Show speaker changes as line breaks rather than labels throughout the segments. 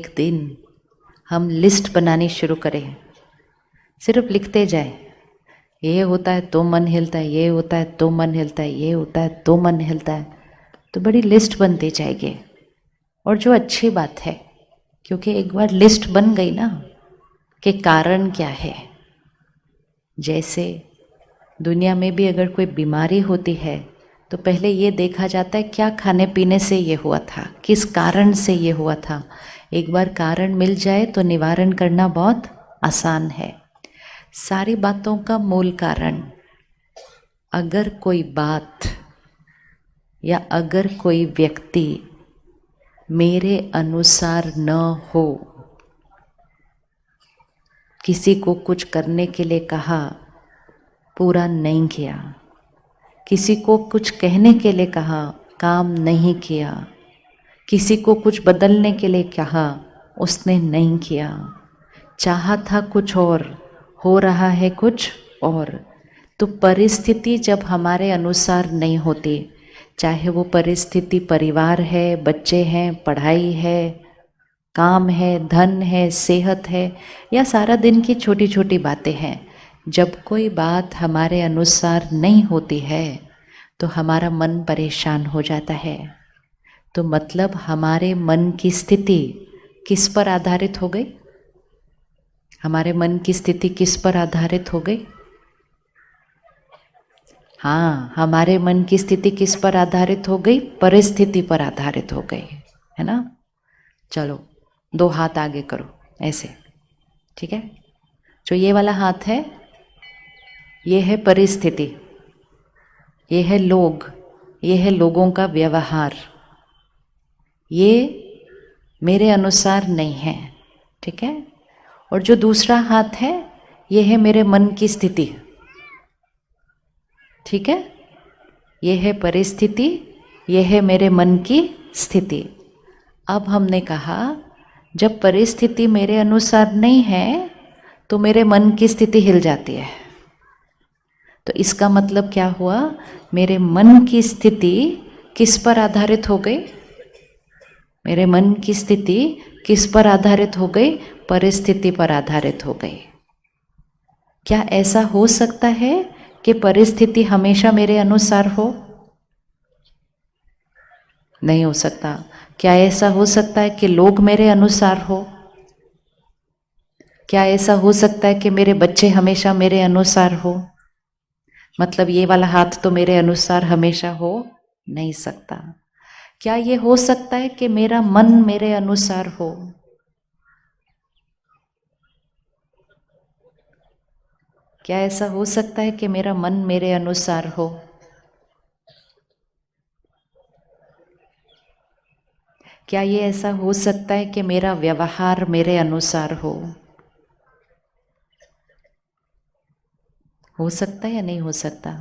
एक दिन हम लिस्ट बनानी शुरू करें, सिर्फ लिखते जाए, ये होता है तो मन हिलता है, ये होता है तो मन हिलता है, ये होता है तो मन हिलता है, तो बड़ी लिस्ट बनती जाएगी। और जो अच्छी बात है, क्योंकि एक बार लिस्ट बन गई ना कि कारण क्या है। जैसे दुनिया में भी अगर कोई बीमारी होती है तो पहले ये देखा जाता है क्या खाने पीने से ये हुआ था, किस कारण से ये हुआ था। एक बार कारण मिल जाए तो निवारण करना बहुत आसान है। सारी बातों का मूल कारण, अगर कोई बात या अगर कोई व्यक्ति मेरे अनुसार न हो, किसी को कुछ करने के लिए कहा, पूरा नहीं किया, किसी को कुछ कहने के लिए कहा, काम नहीं किया, किसी को कुछ बदलने के लिए कहा, उसने नहीं किया, चाहा था कुछ और, हो रहा है कुछ और। तो परिस्थिति जब हमारे अनुसार नहीं होती, चाहे वो परिस्थिति परिवार है, बच्चे हैं, पढ़ाई है, काम है, धन है, सेहत है, या सारा दिन की छोटी छोटी बातें हैं, जब कोई बात हमारे अनुसार नहीं होती है तो हमारा मन परेशान हो जाता है। तो मतलब हमारे मन की स्थिति किस पर आधारित हो गई? हमारे मन की स्थिति किस पर आधारित हो गई? हाँ, हमारे मन की स्थिति किस पर आधारित हो गई? परिस्थिति पर आधारित हो गई, है ना। चलो, 2 हाथ आगे करो ऐसे, ठीक है। जो ये वाला हाथ है, ये है परिस्थिति, ये है लोग, ये है लोगों का व्यवहार, ये मेरे अनुसार नहीं है, ठीक है। और जो दूसरा हाथ है, ये है मेरे मन की स्थिति, ठीक है। ये है परिस्थिति, ये है मेरे मन की स्थिति। अब हमने कहा जब परिस्थिति मेरे अनुसार नहीं है तो मेरे मन की स्थिति हिल जाती है। तो इसका मतलब क्या हुआ? मेरे मन की स्थिति किस पर आधारित हो गई? मेरे मन की स्थिति किस पर आधारित हो गई? परिस्थिति पर आधारित हो गई। क्या ऐसा हो सकता है कि परिस्थिति हमेशा मेरे अनुसार हो? नहीं हो सकता। क्या ऐसा हो सकता है कि लोग मेरे अनुसार हो? क्या ऐसा हो सकता है कि मेरे बच्चे हमेशा मेरे अनुसार हो? मतलब ये वाला हाथ तो मेरे अनुसार हमेशा हो नहीं सकता। क्या ये हो सकता है कि मेरा मन मेरे अनुसार हो? क्या ऐसा हो सकता है कि मेरा मन मेरे अनुसार हो? क्या ये ऐसा हो सकता है कि मेरा व्यवहार मेरे अनुसार हो? हो सकता है या नहीं हो सकता?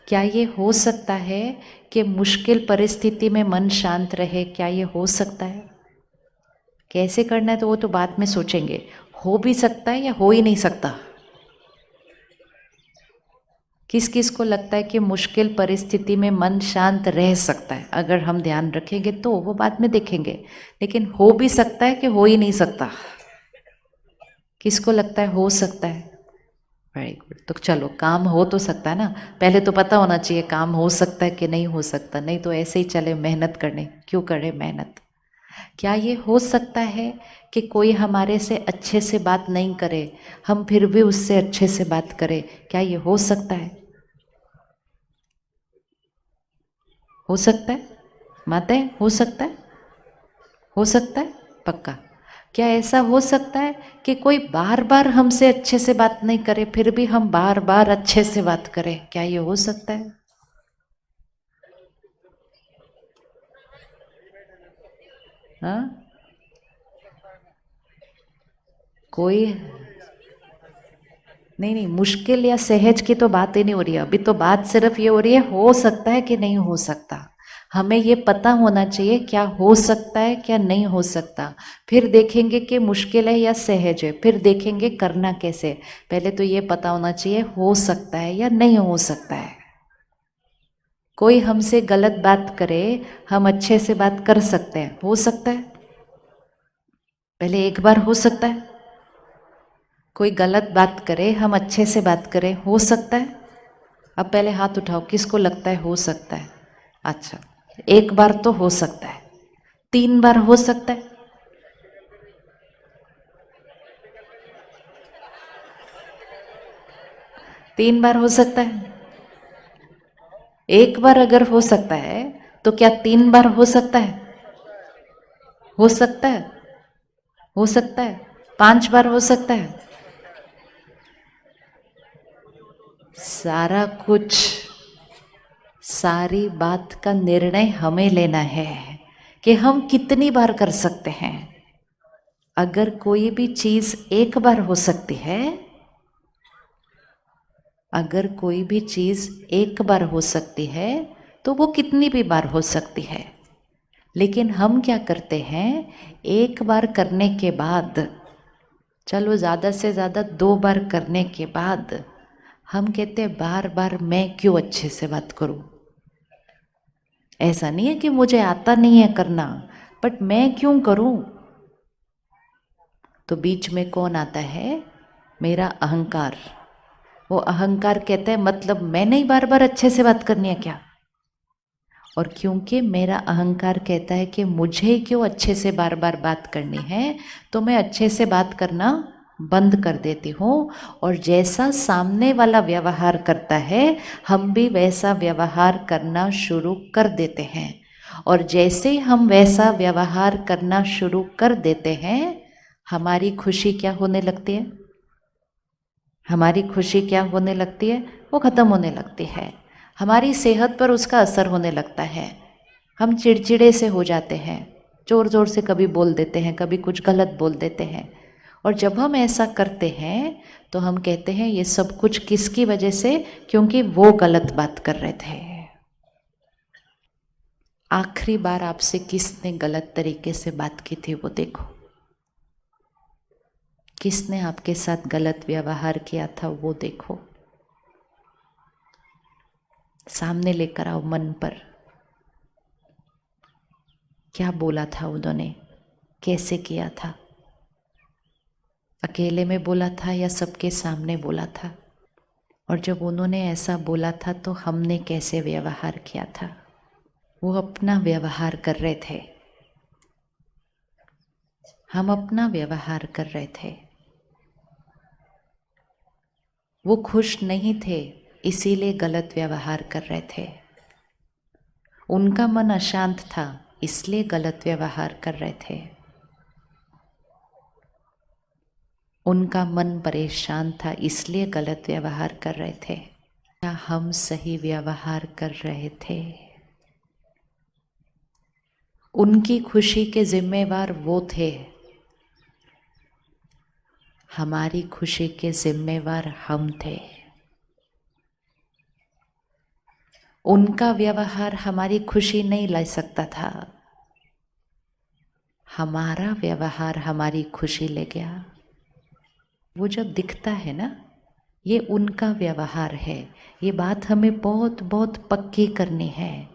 क्या ये हो सकता है कि मुश्किल परिस्थिति में मन शांत रहे? क्या ये हो सकता है? कैसे करना है तो वो तो बाद में सोचेंगे। हो भी सकता है या हो ही नहीं सकता? किस किस को लगता है कि मुश्किल परिस्थिति में मन शांत रह सकता है? अगर हम ध्यान रखेंगे तो, वो बाद में देखेंगे। लेकिन हो भी सकता है कि हो ही नहीं सकता? किसको लगता है हो सकता है? Very good. तो चलो, काम हो तो सकता है ना। पहले तो पता होना चाहिए काम हो सकता है कि नहीं हो सकता, नहीं तो ऐसे ही चले मेहनत करने, क्यों करें मेहनत। क्या ये हो सकता है कि कोई हमारे से अच्छे से बात नहीं करे, हम फिर भी उससे अच्छे से बात करें? क्या ये हो सकता है? हो सकता है? माताएं, हो सकता है? हो सकता है पक्का। क्या ऐसा हो सकता है कि कोई बार बार हमसे अच्छे से बात नहीं करे, फिर भी हम बार बार अच्छे से बात करें? क्या ये हो सकता है? हाँ, कोई नहीं नहीं, मुश्किल या सहज की तो बात ही नहीं हो रही है। अभी तो बात सिर्फ ये हो रही है हो सकता है कि नहीं हो सकता। हमें ये पता होना चाहिए क्या हो सकता है क्या नहीं हो सकता। फिर देखेंगे कि मुश्किल है या सहज है, फिर देखेंगे करना कैसे। पहले तो ये पता होना चाहिए हो सकता है या नहीं हो सकता है। कोई हमसे गलत बात करे, हम अच्छे से बात कर सकते हैं, हो सकता है? पहले एक बार हो सकता है, कोई गलत बात करे, हम अच्छे से बात करें, हो सकता है? अब पहले हाथ उठाओ, किसको लगता है हो सकता है? अच्छा, एक बार तो हो सकता है, 3 बार हो सकता है? तीन बार हो सकता है? एक बार अगर हो सकता है तो क्या 3 बार हो सकता है? हो सकता है? हो सकता है? 5 बार हो सकता है? सारा कुछ, सारी बात का निर्णय हमें लेना है कि हम कितनी बार कर सकते हैं। अगर कोई भी चीज एक बार हो सकती है, अगर कोई भी चीज एक बार हो सकती है तो वो कितनी भी बार हो सकती है। लेकिन हम क्या करते हैं, एक बार करने के बाद, चलो ज़्यादा से ज़्यादा 2 बार करने के बाद हम कहते हैं बार बार मैं क्यों अच्छे से बात करूं। ऐसा नहीं है कि मुझे आता नहीं है करना, बट मैं क्यों करूं। तो बीच में कौन आता है? मेरा अहंकार। वो अहंकार कहता है मतलब मैंने ही बार बार अच्छे से बात करनी है क्या। और क्योंकि मेरा अहंकार कहता है कि मुझे क्यों अच्छे से बार बार बात करनी है, तो मैं अच्छे से बात करना बंद कर देती हूँ। और जैसा सामने वाला व्यवहार करता है, हम भी वैसा व्यवहार करना शुरू कर देते हैं। और जैसे हम वैसा व्यवहार करना शुरू कर देते हैं, हमारी खुशी क्या होने लगती है? हमारी खुशी क्या होने लगती है? वो ख़त्म होने लगती है। हमारी सेहत पर उसका असर होने लगता है। हम चिड़चिड़े से हो जाते हैं, ज़ोर ज़ोर से कभी बोल देते हैं, कभी कुछ गलत बोल देते हैं। और जब हम ऐसा करते हैं तो हम कहते हैं ये सब कुछ किसकी वजह से? क्योंकि वो गलत बात कर रहे थे। आखिरी बार आपसे किसने गलत तरीके से बात की थी वो देखो। किसने आपके साथ गलत व्यवहार किया था वो देखो। सामने लेकर आओ मन पर। क्या बोला था उन्होंने, कैसे किया था? अकेले में बोला था या सबके सामने बोला था? और जब उन्होंने ऐसा बोला था तो हमने कैसे व्यवहार किया था? वो अपना व्यवहार कर रहे थे, हम अपना व्यवहार कर रहे थे। वो खुश नहीं थे इसीलिए गलत व्यवहार कर रहे थे। उनका मन अशांत था इसलिए गलत व्यवहार कर रहे थे। उनका मन परेशान था इसलिए गलत व्यवहार कर रहे थे। क्या हम सही व्यवहार कर रहे थे? उनकी खुशी के जिम्मेवार वो थे, हमारी खुशी के जिम्मेवार हम थे। उनका व्यवहार हमारी खुशी नहीं ला सकता था, हमारा व्यवहार हमारी खुशी ले गया। वो जब दिखता है ना, ये उनका व्यवहार है। ये बात हमें बहुत बहुत पक्की करनी है।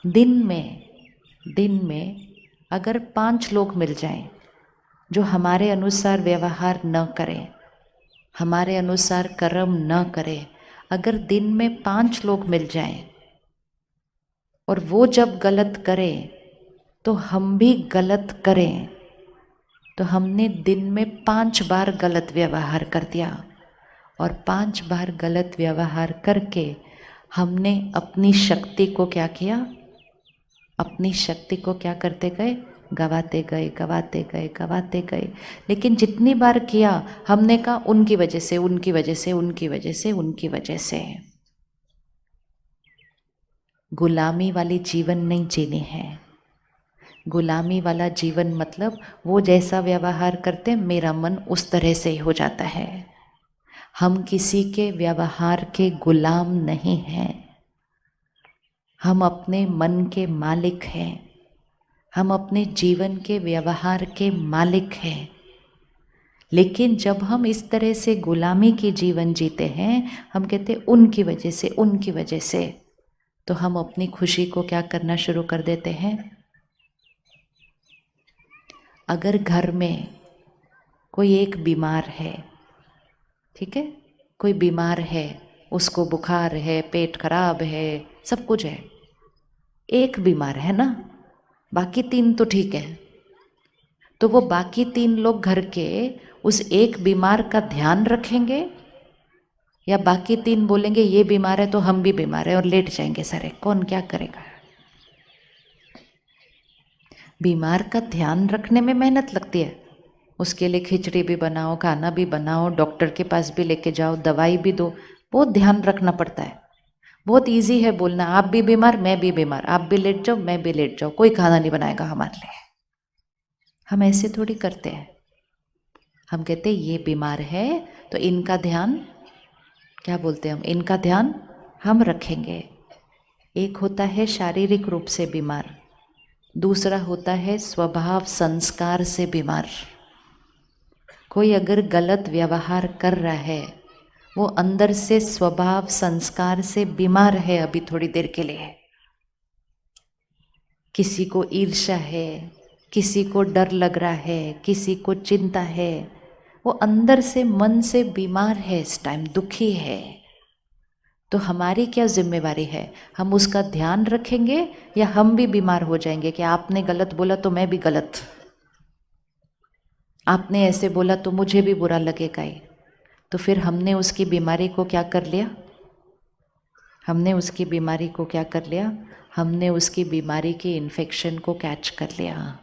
दिन में अगर 5 लोग मिल जाएं जो हमारे अनुसार व्यवहार न करें, हमारे अनुसार कर्म न करें, अगर दिन में 5 लोग मिल जाएं और वो जब गलत करें तो हम भी गलत करें, तो हमने दिन में 5 बार गलत व्यवहार कर दिया। और 5 बार गलत व्यवहार करके हमने अपनी शक्ति को क्या किया? अपनी शक्ति को क्या करते गए? गवाते गए, गवाते गए, गवाते गए। लेकिन जितनी बार किया हमने कहा उनकी वजह से, उनकी वजह से, उनकी वजह से, उनकी वजह से। गुलामी वाली जीवन नहीं जीनी है। गुलामी वाला जीवन मतलब वो जैसा व्यवहार करते मेरा मन उस तरह से ही हो जाता है। हम किसी के व्यवहार के गुलाम नहीं हैं, हम अपने मन के मालिक हैं, हम अपने जीवन के व्यवहार के मालिक हैं। लेकिन जब हम इस तरह से गुलामी की जीवन जीते हैं, हम कहते हैं उनकी वजह से, उनकी वजह से, तो हम अपनी खुशी को क्या करना शुरू कर देते हैं। अगर घर में कोई एक बीमार है, ठीक है, कोई बीमार है, उसको बुखार है, पेट खराब है, सब कुछ है, एक बीमार है ना, बाकी 3 तो ठीक है। तो वो बाकी 3 लोग घर के उस एक बीमार का ध्यान रखेंगे, या बाकी 3 बोलेंगे ये बीमार है तो हम भी बीमार है और लेट जाएंगे सारे, कौन क्या करेगा? बीमार का ध्यान रखने में मेहनत लगती है, उसके लिए खिचड़ी भी बनाओ, खाना भी बनाओ, डॉक्टर के पास भी लेके जाओ, दवाई भी दो, बहुत ध्यान रखना पड़ता है। बहुत इजी है बोलना आप भी बीमार मैं भी बीमार, आप भी लेट जाओ मैं भी लेट जाओ, कोई खाना नहीं बनाएगा हमारे लिए। हम ऐसे थोड़ी करते हैं, हम कहते हैं ये बीमार है तो इनका ध्यान, क्या बोलते हैं हम, इनका ध्यान हम रखेंगे। एक होता है शारीरिक रूप से बीमार, दूसरा होता है स्वभाव संस्कार से बीमार। कोई अगर गलत व्यवहार कर रहा है, वो अंदर से स्वभाव संस्कार से बीमार है अभी थोड़ी देर के लिए। किसी को ईर्ष्या है, किसी को डर लग रहा है, किसी को चिंता है, वो अंदर से मन से बीमार है, इस टाइम दुखी है। तो हमारी क्या जिम्मेवारी है, हम उसका ध्यान रखेंगे या हम भी बीमार हो जाएंगे कि आपने गलत बोला तो मैं भी गलत, आपने ऐसे बोला तो मुझे भी बुरा लगेगा ही। तो फिर हमने उसकी बीमारी को क्या कर लिया, हमने उसकी बीमारी को क्या कर लिया, हमने उसकी बीमारी की इन्फेक्शन को कैच कर लिया।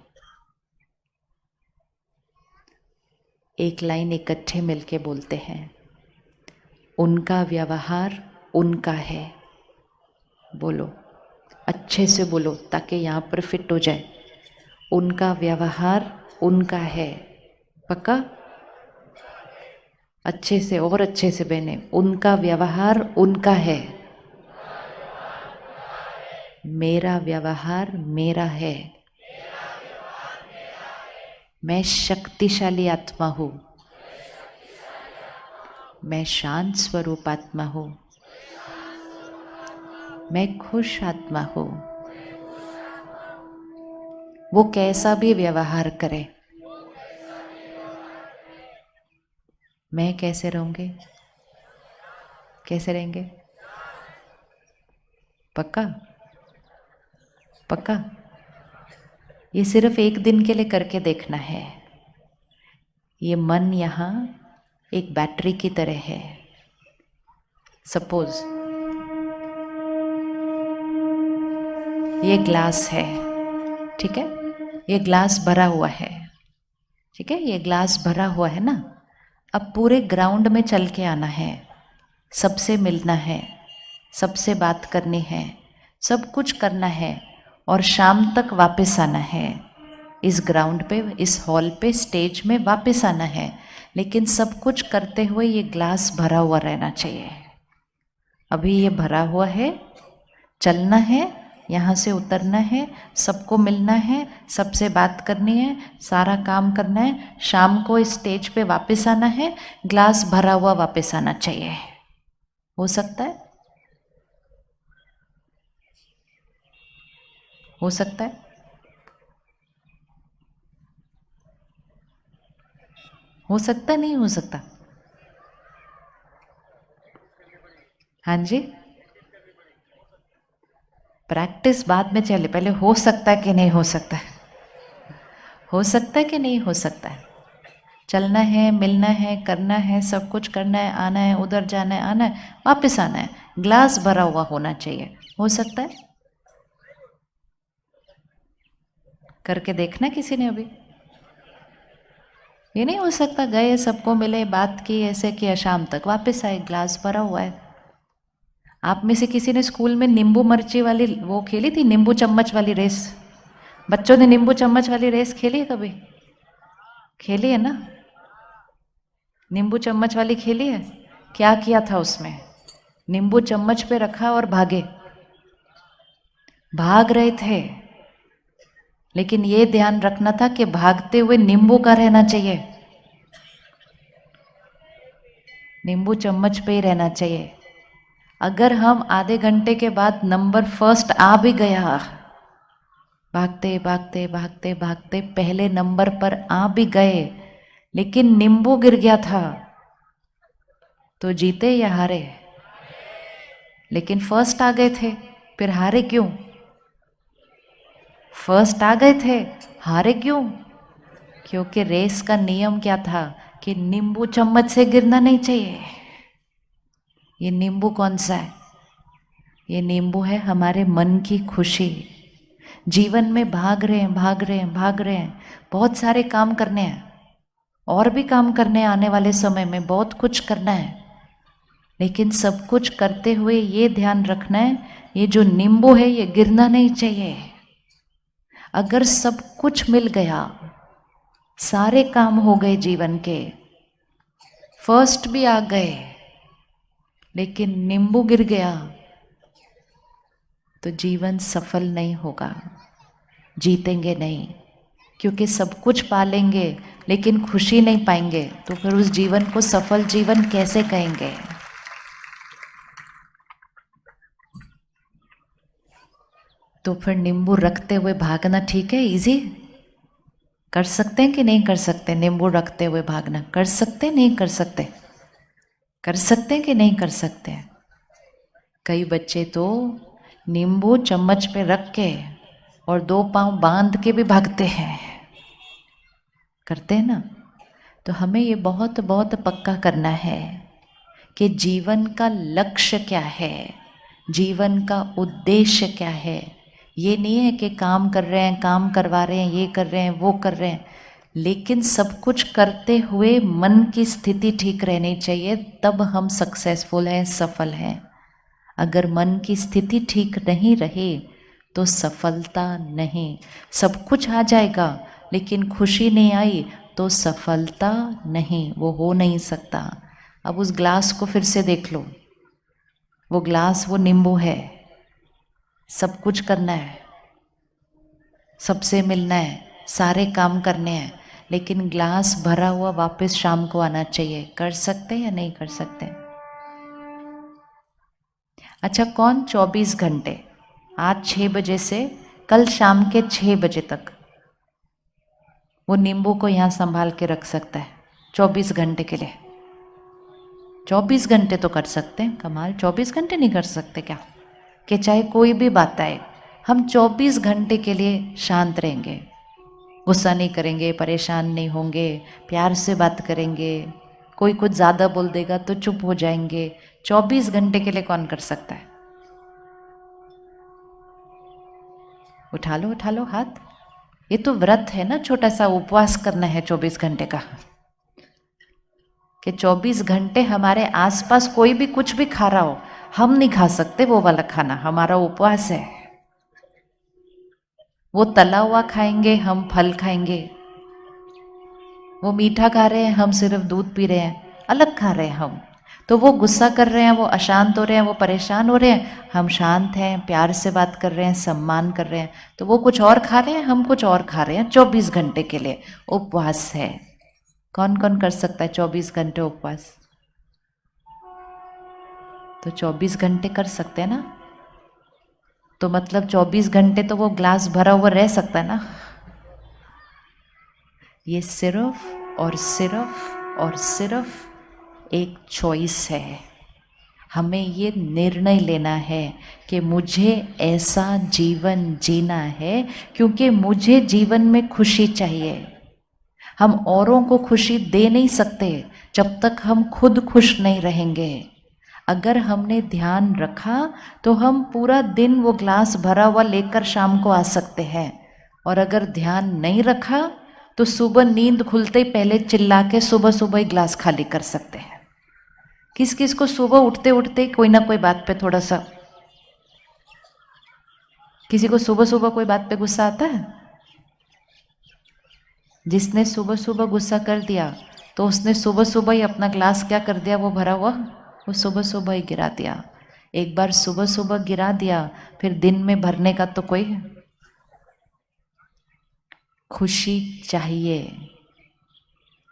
एक लाइन इकट्ठे मिलके बोलते हैं, उनका व्यवहार उनका है। बोलो, अच्छे से बोलो ताकि यहाँ पर फिट हो जाए। उनका व्यवहार उनका है, पक्का? अच्छे से और अच्छे से बहने, उनका व्यवहार उनका है, मेरा व्यवहार मेरा है। मैं शक्तिशाली आत्मा हूँ, मैं शांत स्वरूप आत्मा हूँ, मैं खुश आत्मा हूँ। वो कैसा भी व्यवहार करे, मैं कैसे रहूँगे, कैसे रहेंगे? पक्का? पक्का? ये सिर्फ एक दिन के लिए करके देखना है। ये मन यहाँ एक बैटरी की तरह है। सपोज ये ग्लास है, ठीक है, ये ग्लास भरा हुआ है, ठीक है, ये ग्लास भरा हुआ है ना। अब पूरे ग्राउंड में चल के आना है, सबसे मिलना है, सबसे बात करनी है, सब कुछ करना है और शाम तक वापस आना है। इस ग्राउंड पे, इस हॉल पे, स्टेज में वापस आना है। लेकिन सब कुछ करते हुए ये ग्लास भरा हुआ रहना चाहिए। अभी ये भरा हुआ है, चलना है, यहाँ से उतरना है, सबको मिलना है, सबसे बात करनी है, सारा काम करना है, शाम को इस स्टेज पे वापस आना है, ग्लास भरा हुआ वापस आना चाहिए। हो सकता है? हो सकता है? हो सकता नहीं हो सकता? हाँ जी, प्रैक्टिस बाद में चले, पहले हो सकता है कि नहीं हो सकता है, हो सकता है कि नहीं हो सकता है। चलना है, मिलना है, करना है, सब कुछ करना है, आना है, उधर जाना है, आना है, वापस आना है, ग्लास भरा हुआ होना चाहिए। हो सकता है? करके देखना किसी ने अभी? ये नहीं हो सकता, गए सबको मिले, बात की, ऐसे किया, शाम तक वापस आए, ग्लास भरा हुआ है। आप में से किसी ने स्कूल में नींबू मिर्ची वाली वो खेली थी, नींबू चम्मच वाली रेस? बच्चों ने नींबू चम्मच वाली रेस खेली है कभी? खेली है ना? नींबू चम्मच वाली खेली है? क्या किया था उसमें? नींबू चम्मच पे रखा और भागे, भाग रहे थे, लेकिन ये ध्यान रखना था कि भागते हुए नींबू का रहना चाहिए, नींबू चम्मच पे ही रहना चाहिए। अगर हम आधे घंटे के बाद नंबर फर्स्ट आ भी गया, भागते भागते भागते भागते पहले नंबर पर आ भी गए, लेकिन नींबू गिर गया था तो जीते या हारे? लेकिन फर्स्ट आ गए थे, फिर हारे क्यों? फर्स्ट आ गए थे, हारे क्यों? क्योंकि रेस का नियम क्या था कि नींबू चम्मच से गिरना नहीं चाहिए। ये नींबू कौन सा है? ये नींबू है हमारे मन की खुशी। जीवन में भाग रहे हैं, भाग रहे हैं, भाग रहे हैं, बहुत सारे काम करने हैं, और भी काम करने हैं, आने वाले समय में बहुत कुछ करना है, लेकिन सब कुछ करते हुए ये ध्यान रखना है, ये जो नींबू है ये गिरना नहीं चाहिए। अगर सब कुछ मिल गया, सारे काम हो गए जीवन के, फर्स्ट भी आ गए, लेकिन नींबू गिर गया तो जीवन सफल नहीं होगा, जीतेंगे नहीं। क्योंकि सब कुछ पालेंगे लेकिन खुशी नहीं पाएंगे तो फिर उस जीवन को सफल जीवन कैसे कहेंगे? तो फिर नींबू रखते हुए भागना ठीक है? इजी कर सकते हैं कि नहीं कर सकते? नींबू रखते हुए भागना कर सकते नहीं कर सकते? कर सकते हैं कि नहीं कर सकते? कई बच्चे तो नींबू चम्मच पे रख के और 2 पांव बांध के भी भागते हैं, करते हैं ना। तो हमें ये बहुत बहुत पक्का करना है कि जीवन का लक्ष्य क्या है, जीवन का उद्देश्य क्या है। ये नहीं है कि काम कर रहे हैं, काम करवा रहे हैं, ये कर रहे हैं, वो कर रहे हैं, लेकिन सब कुछ करते हुए मन की स्थिति ठीक रहनी चाहिए, तब हम सक्सेसफुल हैं, सफल हैं। अगर मन की स्थिति ठीक नहीं रहे तो सफलता नहीं। सब कुछ आ जाएगा लेकिन खुशी नहीं आई तो सफलता नहीं, वो हो नहीं सकता। अब उस ग्लास को फिर से देख लो, वो ग्लास, वो नींबू है, सब कुछ करना है, सबसे मिलना है, सारे काम करने हैं, लेकिन ग्लास भरा हुआ वापस शाम को आना चाहिए। कर सकते या नहीं कर सकते? अच्छा, कौन 24 घंटे, आज 6 बजे से कल शाम के 6 बजे तक वो नींबू को यहाँ संभाल के रख सकता है 24 घंटे के लिए? 24 घंटे तो कर सकते हैं। कमाल, 24 घंटे नहीं कर सकते क्या? कि चाहे कोई भी बात आए, हम 24 घंटे के लिए शांत रहेंगे, गुस्सा नहीं करेंगे, परेशान नहीं होंगे, प्यार से बात करेंगे, कोई कुछ ज़्यादा बोल देगा तो चुप हो जाएंगे। 24 घंटे के लिए कौन कर सकता है? उठा लो हाथ। ये तो व्रत है ना, छोटा सा उपवास करना है 24 घंटे का, कि 24 घंटे हमारे आसपास कोई भी कुछ भी खा रहा हो, हम नहीं खा सकते वो वाला खाना, हमारा उपवास है। वो तला हुआ खाएंगे, हम फल खाएंगे। वो मीठा खा रहे हैं, हम सिर्फ दूध पी रहे हैं, अलग खा रहे हैं हम। तो वो गुस्सा कर रहे हैं, वो अशांत हो रहे हैं, वो परेशान हो रहे हैं, हम शांत हैं, प्यार से बात कर रहे हैं, सम्मान कर रहे हैं। तो वो कुछ और खा रहे हैं, हम कुछ और खा रहे हैं। 24 घंटे के लिए उपवास है। कौन कौन कर सकता है 24 घंटे उपवास? तो 24 घंटे कर सकते हैं ना, तो मतलब 24 घंटे तो वो ग्लास भरा हुआ रह सकता है ना। ये सिर्फ और सिर्फ और सिर्फ एक चॉइस है। हमें ये निर्णय लेना है कि मुझे ऐसा जीवन जीना है, क्योंकि मुझे जीवन में खुशी चाहिए। हम औरों को खुशी दे नहीं सकते जब तक हम खुद खुश नहीं रहेंगे। अगर हमने ध्यान रखा तो हम पूरा दिन वो ग्लास भरा हुआ लेकर शाम को आ सकते हैं, और अगर ध्यान नहीं रखा तो सुबह नींद खुलते ही पहले चिल्ला के सुबह सुबह ही ग्लास खाली कर सकते हैं। किस किस को सुबह उठते उठते कोई ना कोई बात पे थोड़ा सा, किसी को सुबह सुबह कोई बात पे गुस्सा आता है? जिसने सुबह सुबह गुस्सा कर दिया तो उसने सुबह सुबह ही अपना ग्लास क्या कर दिया, वो भरा हुआ वो सुबह सुबह ही गिरा दिया। एक बार सुबह सुबह गिरा दिया, फिर दिन में भरने का तो कोई। खुशी चाहिए,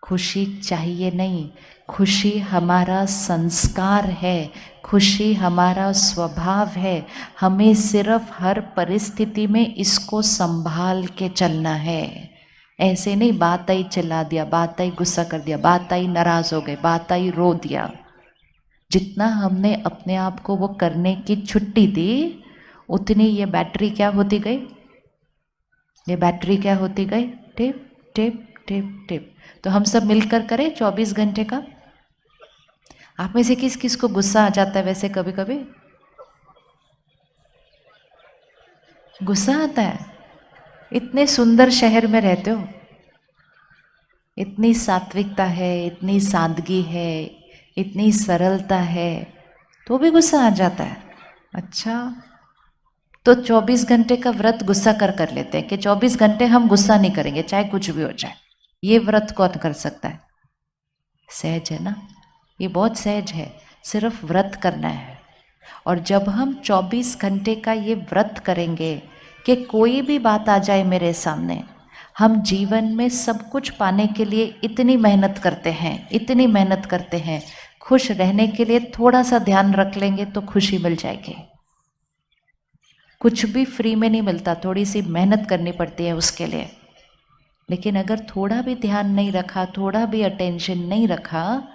खुशी चाहिए नहीं, खुशी हमारा संस्कार है, खुशी हमारा स्वभाव है। हमें सिर्फ हर परिस्थिति में इसको संभाल के चलना है। ऐसे नहीं बात आई चिल्ला दिया, बात आई गुस्सा कर दिया, बात आई नाराज हो गए, बात आई रो दिया। जितना हमने अपने आप को वो करने की छुट्टी दी, उतनी ये बैटरी क्या होती गई, ये बैटरी क्या होती गई, टिप टिप टिप टिप। तो हम सब मिलकर करें 24 घंटे का। आप में से किस किस को गुस्सा आ जाता है वैसे कभी कभी? गुस्सा आता है? इतने सुंदर शहर में रहते हो, इतनी सात्विकता है, इतनी सादगी है, इतनी सरलता है, तो भी गुस्सा आ जाता है। अच्छा, तो 24 घंटे का व्रत गुस्सा कर लेते हैं कि 24 घंटे हम गुस्सा नहीं करेंगे चाहे कुछ भी हो जाए। ये व्रत कौन कर सकता है? सहज है ना, ये बहुत सहज है, सिर्फ व्रत करना है। और जब हम 24 घंटे का ये व्रत करेंगे कि कोई भी बात आ जाए मेरे सामने, हम जीवन में सब कुछ पाने के लिए इतनी मेहनत करते हैं, इतनी मेहनत करते हैं, खुश रहने के लिए थोड़ा सा ध्यान रख लेंगे तो खुशी मिल जाएगी। कुछ भी फ्री में नहीं मिलता, थोड़ी सी मेहनत करनी पड़ती है उसके लिए। लेकिन अगर थोड़ा भी ध्यान नहीं रखा, थोड़ा भी अटेंशन नहीं रखा,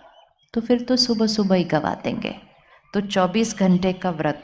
तो फिर तो सुबह सुबह ही गवा देंगे। तो 24 घंटे का व्रत